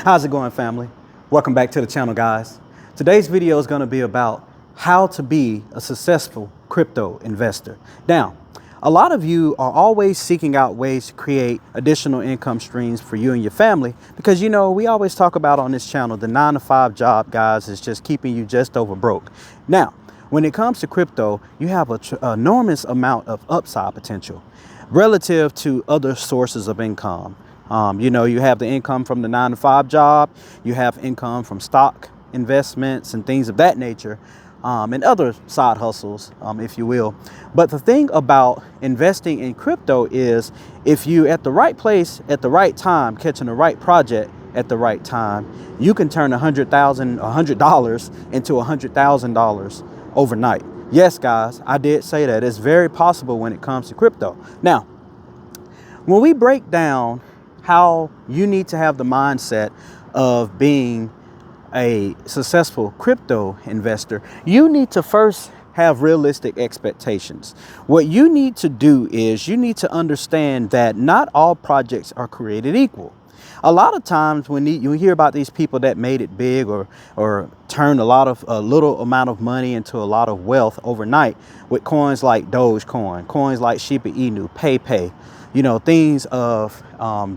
How's it going, family? Welcome back to the channel, guys. Today's video is going to be about how to be a successful crypto investor. Now, a lot of you are always seeking out ways to create additional income streams for you and your family because, we always talk about on this channel, the 9-to-5 job, guys, is just keeping you just over broke. Now, when it comes to crypto, you have an enormous amount of upside potential relative to other sources of income. You have the income from the 9-to-5 job, you have income from stock investments and things of that nature, and other side hustles, if you will. But the thing about investing in crypto is if you at the right place at the right time, catching the right project at the right time, you can turn $100,000 into $100,000 overnight. Yes, guys, I did say that. It's very possible when it comes to crypto. Now, when we break down how you need to have the mindset of being a successful crypto investor, you need to first have realistic expectations. What you need to do is you need to understand that not all projects are created equal. A lot of times when you hear about these people that made it big or turned a little amount of money into a lot of wealth overnight with coins like Dogecoin, coins like Shiba Inu, Pepe, things of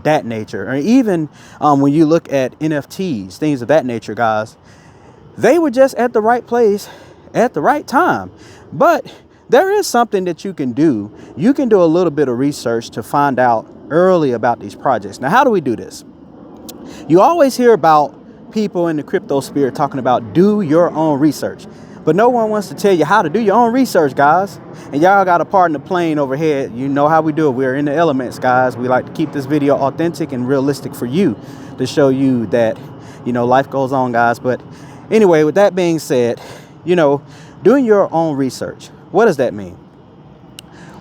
that nature, or even when you look at NFTs, things of that nature, guys, they were just at the right place at the right time. But there is something that you can do. You can do a little bit of research to find out early about these projects. Now, how do we do this? You always hear about people in the crypto sphere talking about do your own research, but no one wants to tell you how to do your own research, guys. And y'all got a part in the plane overhead. You know how we do it. We're in the elements, guys. We like to keep this video authentic and realistic for you to show you that, life goes on, guys. But anyway, with that being said, doing your own research, what does that mean?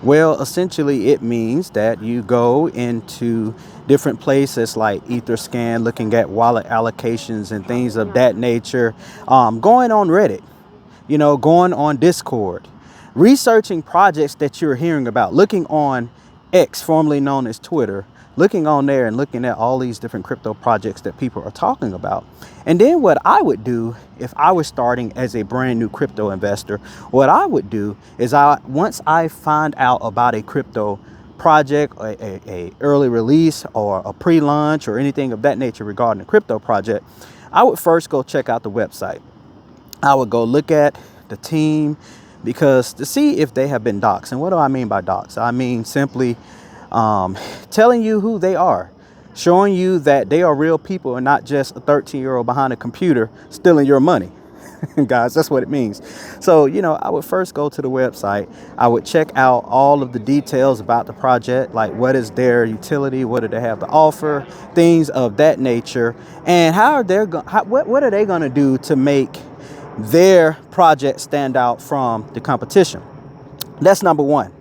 Well, essentially, it means that you go into different places like Etherscan, looking at wallet allocations and things of that nature, going on Reddit, going on Discord, researching projects that you're hearing about, looking on X, formerly known as Twitter, looking on there and looking at all these different crypto projects that people are talking about. And then what I would do if I was starting as a brand new crypto investor, what I would do is once I find out about a crypto project, a early release or a pre-launch or anything of that nature regarding a crypto project, I would first go check out the website. I would go look at the team because to see if they have been doxxed. And what do I mean by doxxed? I mean simply telling you who they are, showing you that they are real people and not just a 13-year-old behind a computer stealing your money. Guys, that's what it means. So, I would first go to the website. I would check out all of the details about the project, like what is their utility, what do they have to offer, things of that nature, and what are they going to do to make their project stand out from the competition. That's number one.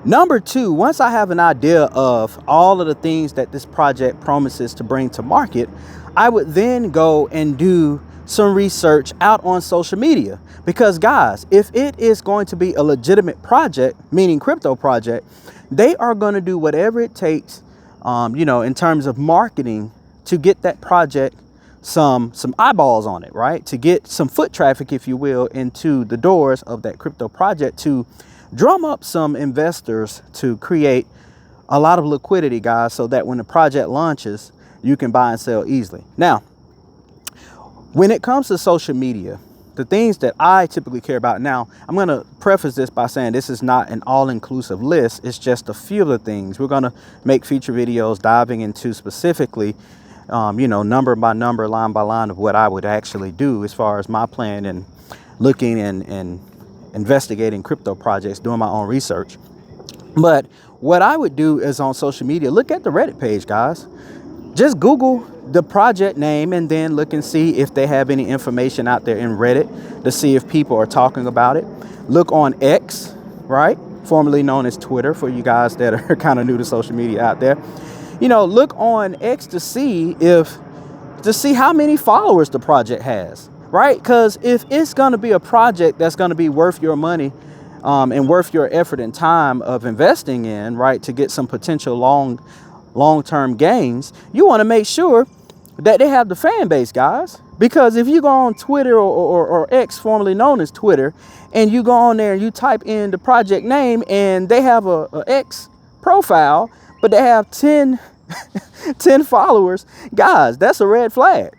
Number two, once I have an idea of all of the things that this project promises to bring to market, I would then go and do some research out on social media. Because guys, if it is going to be a legitimate project, meaning crypto project, they are going to do whatever it takes, in terms of marketing to get that project some eyeballs on it, right? To get some foot traffic, if you will, into the doors of that crypto project to drum up some investors to create a lot of liquidity, guys, so that when the project launches, you can buy and sell easily. Now, when it comes to social media, the things that I typically care about, now, I'm going to preface this by saying this is not an all-inclusive list. It's just a few of the things. We're going to make future videos diving into specifically, number by number, line by line of what I would actually do as far as my plan and looking and investigating crypto projects, doing my own research. But what I would do is on social media, look at the Reddit page, guys. Just Google the project name and then look and see if they have any information out there in Reddit to see if people are talking about it. Look on X, right? Formerly known as Twitter, for you guys that are kind of new to social media out there. Look on X to see how many followers the project has, right? Because if it's going to be a project that's going to be worth your money and worth your effort and time of investing in, right, to get some potential long-term gains, you want to make sure that they have the fan base, guys. Because if you go on Twitter or X, formerly known as Twitter, and you go on there and you type in the project name and they have a X profile, but they have 10 followers, guys, that's a red flag.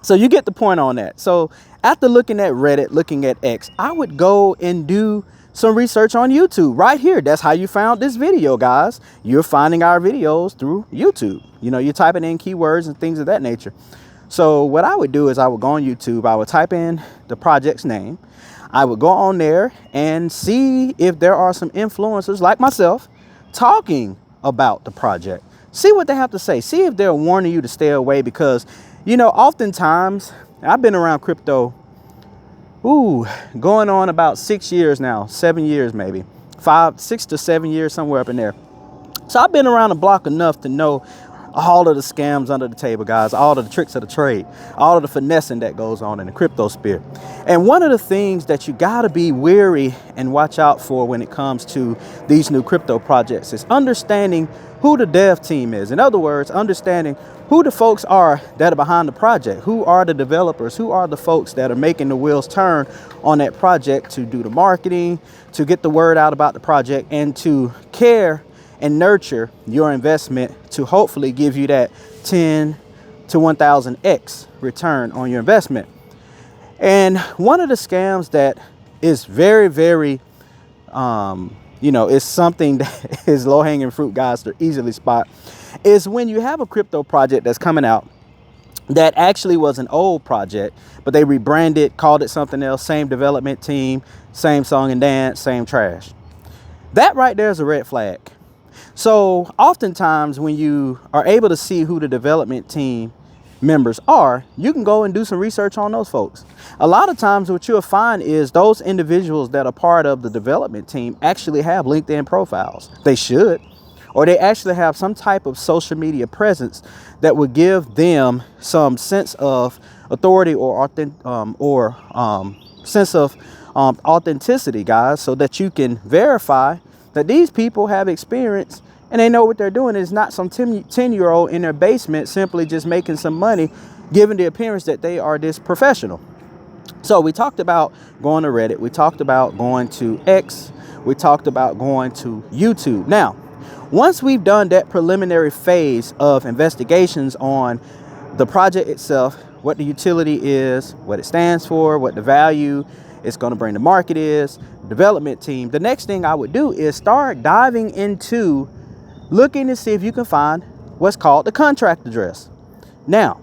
So you get the point on that. So after looking at Reddit, looking at X, I would go and do some research on YouTube right here. That's how you found this video, guys. You're finding our videos through YouTube. You know, you're typing in keywords and things of that nature. So what I would do is I would go on YouTube, I would type in the project's name. I would go on there and see if there are some influencers like myself talking about the project. See what they have to say. See if they're warning you to stay away, because, you know, oftentimes, I've been around crypto, going on about 6 years now, 7 years maybe, 6 to 7 years, somewhere up in there. So I've been around the block enough to know all of the scams under the table, guys, all of the tricks of the trade, all of the finessing that goes on in the crypto sphere. And one of the things that you got to be wary and watch out for when it comes to these new crypto projects is understanding who the dev team is. In other words, understanding who the folks are that are behind the project, who are the developers, who are the folks that are making the wheels turn on that project to do the marketing, to get the word out about the project, and to care and nurture your investment to hopefully give you that 10 to 1000x return on your investment. And one of the scams that is very, very, is something that is low-hanging fruit, guys, to easily spot, is when you have a crypto project that's coming out that actually was an old project, but they rebranded, called it something else, same development team, same song and dance, same trash. That right there is a red flag. So oftentimes when you are able to see who the development team members are, you can go and do some research on those folks. A lot of times what you'll find is those individuals that are part of the development team actually have LinkedIn profiles. They should, or they actually have some type of social media presence that would give them some sense of authority or sense of authenticity, guys, so that you can verify that these people have experience and they know what they're doing. It's not some 10-year-old in their basement simply just making some money, giving the appearance that they are this professional. So we talked about going to Reddit. We talked about going to X. We talked about going to YouTube. Now, once we've done that preliminary phase of investigations on the project itself, what the utility is, what it stands for, what the value it's going to bring to market is, development team, the next thing I would do is start diving into looking to see if you can find what's called the contract address. Now,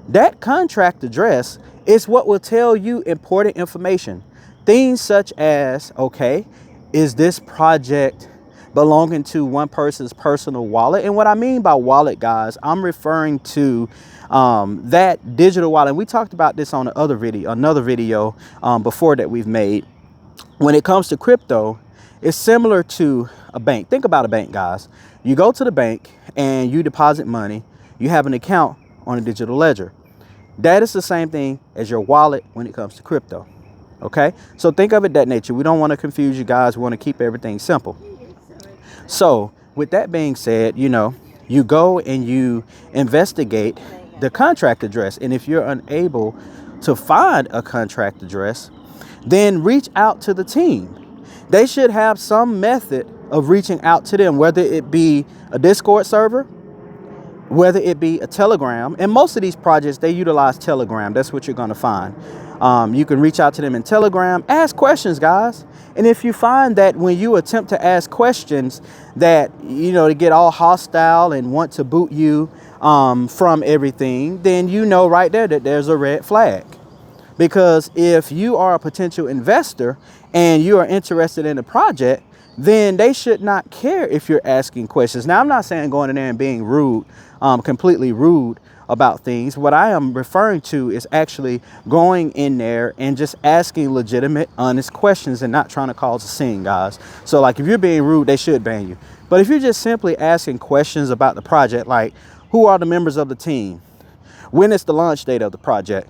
that contract address is what will tell you important information. Things such as, okay, is this project belonging to one person's personal wallet? And what I mean by wallet, guys, I'm referring to that digital wallet. And we talked about this on another video before that we've made. When it comes to crypto, it's similar to a bank. Think about a bank, guys. You go to the bank and you deposit money. You have an account on a digital ledger. That is the same thing as your wallet when it comes to crypto. Okay, so think of it that nature. We don't want to confuse you guys. We want to keep everything simple. So with that being said, you go and you investigate the contract address. And if you're unable to find a contract address, then reach out to the team. They should have some method of reaching out to them, whether it be a Discord server, whether it be a Telegram. And most of these projects, they utilize Telegram. That's what you're going to find. You can reach out to them in Telegram, ask questions, guys. And if you find that when you attempt to ask questions that, they get all hostile and want to boot you from everything, then right there that there's a red flag. Because if you are a potential investor and you are interested in the project, then they should not care if you're asking questions. Now, I'm not saying going in there and being rude, completely rude about things. What I am referring to is actually going in there and just asking legitimate, honest questions and not trying to cause a scene, guys. So like if you're being rude, they should ban you. But if you're just simply asking questions about the project, like who are the members of the team? When is the launch date of the project?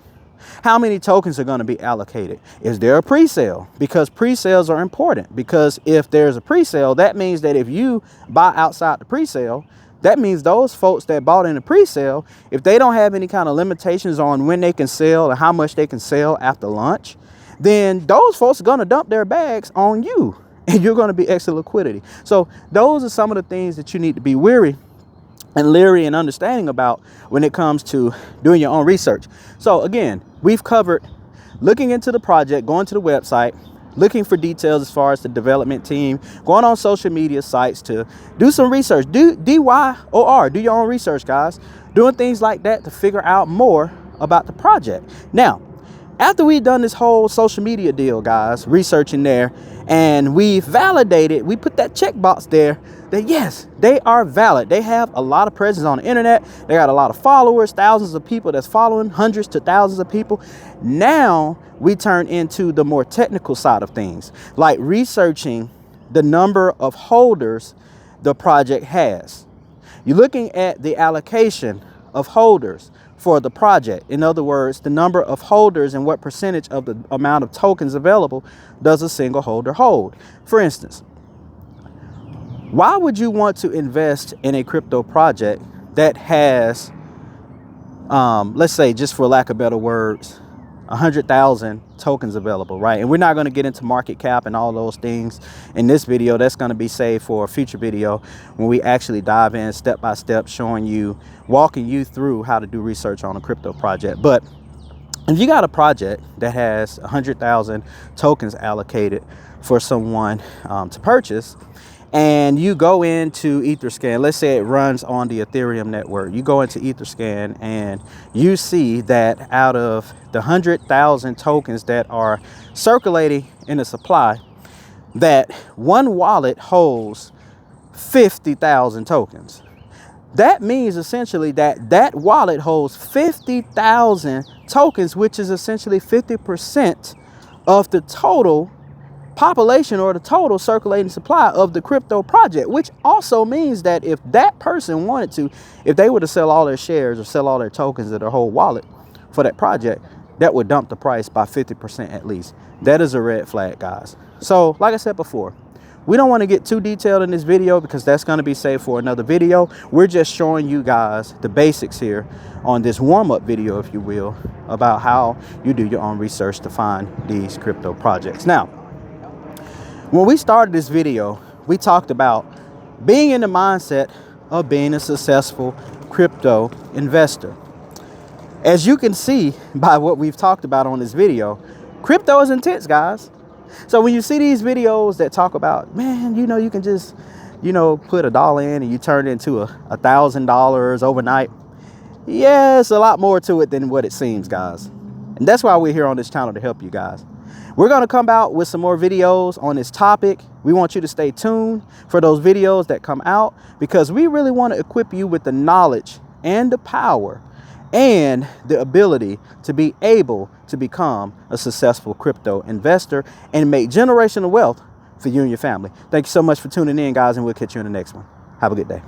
How many tokens are going to be allocated? Is there a pre-sale? Because pre-sales are important. Because if there's a pre-sale, that means that if you buy outside the pre-sale, That means those folks that bought in the pre-sale, if they don't have any kind of limitations on when they can sell and how much they can sell after launch, then those folks are going to dump their bags on you and you're going to be extra liquidity. So those are some of the things that you need to be wary and leery and understanding about when it comes to doing your own research. So again, we've covered looking into the project, going to the website, looking for details as far as the development team, going on social media sites to do some research, do DYOR, do your own research, guys, doing things like that to figure out more about the project. Now, after we've done this whole social media deal, guys, researching there, and we validated, we put that checkbox there that yes, they are valid. They have a lot of presence on the internet. They got a lot of followers, thousands of people that's following, hundreds to thousands of people. Now we turn into the more technical side of things, like researching the number of holders the project has. You're looking at the allocation of holders for the project. In other words, the number of holders and what percentage of the amount of tokens available does a single holder hold. For instance, why would you want to invest in a crypto project that has, let's say, just for lack of better words, 100,000 tokens available, right? And we're not going to get into market cap and all those things in this video. That's going to be saved for a future video when we actually dive in step by step, showing you, walking you through how to do research on a crypto project. But if you got a project that has 100,000 tokens allocated for someone to purchase, and you go into Etherscan, let's say it runs on the Ethereum network, you go into Etherscan and you see that out of the 100,000 tokens that are circulating in the supply, that one wallet holds 50,000 tokens. That means essentially that that wallet holds 50,000 tokens, which is essentially 50% of the total population or the total circulating supply of the crypto project, which also means that if that person wanted to, if they were to sell all their shares or sell all their tokens of their whole wallet for that project, that would dump the price by 50% at least. That is a red flag, guys. So like I said before, we don't want to get too detailed in this video because that's going to be saved for another video. We're just showing you guys the basics here on this warm-up video, if you will, about how you do your own research to find these crypto projects. Now, when we started this video, we talked about being in the mindset of being a successful crypto investor. As you can see by what we've talked about on this video, crypto is intense, guys. So when you see these videos that talk about, man, you know, you can just, you know, put $1 in and you turn it into $1,000 overnight. Yeah, it's a lot more to it than what it seems, guys. And that's why we're here on this channel, to help you guys. We're going to come out with some more videos on this topic. We want you to stay tuned for those videos that come out, because we really want to equip you with the knowledge and the power and the ability to be able to become a successful crypto investor and make generational wealth for you and your family. Thank you so much for tuning in, guys, and we'll catch you in the next one. Have a good day.